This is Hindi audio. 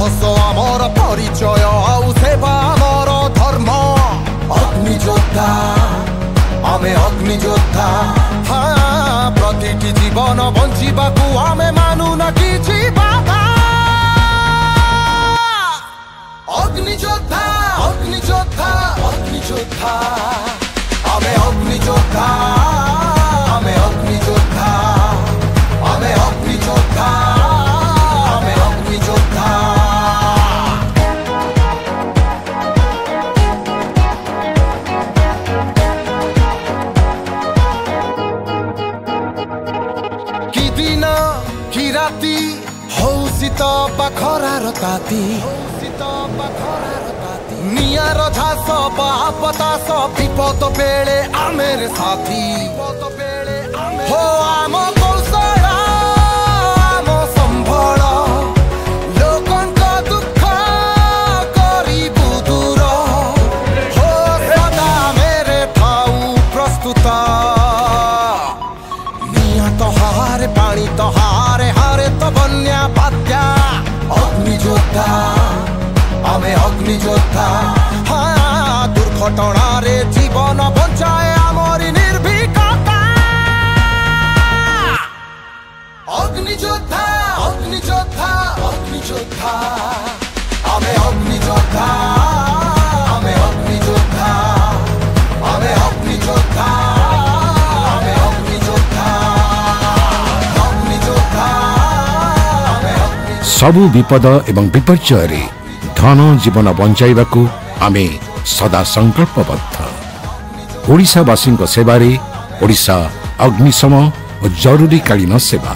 साहस आमर परिचय आउ सेवा आमर धर्म अग्नियोद्धा आमे अग्नियोद्धा हाँ प्रतिटी जीवन बंचिबाकू आमे मानु न किछि बाधा अग्नियोद्धा अग्नियोद्धा अग्नियोद्धा आमे अग्नियोद्धा आमे अग्नियोद्धा आमे अग्नियोद्धा आमे अग्नियोद्धा कि दिन कि राति हौ शीत बाखरार ताती नियार झास बापतास विपद बेले आमेर साथी हो आम कौशल आम संभल लोकंक दुख करिबु दूर हो सदा मेरे थाऊ प्रस्तुत निया तो हारे पानी तो हारे हारे तो बन्या बात्या अग्नियोद्धा आमे अग्नियोद्धा हाँ दुर्घटना रे जीवन बंचाए आमरी निर्भीकता अग्नियोद्धा अग्नियोद्धा अग्नियोद्धा आमे अग्नियोद्धा आमे अग्नियोद्धा आमे अग्नियोद्धा आमे अग्नियोद्धा अग्नियोद्धा सबु विपद एवं विपर्यय रे धन जीवन बंचाइबाकू आमे सदा संकल्पबद्ध। ओडिशावासी सेवारे ओडिशा अग्निशम और जरूरीकालीन सेवा।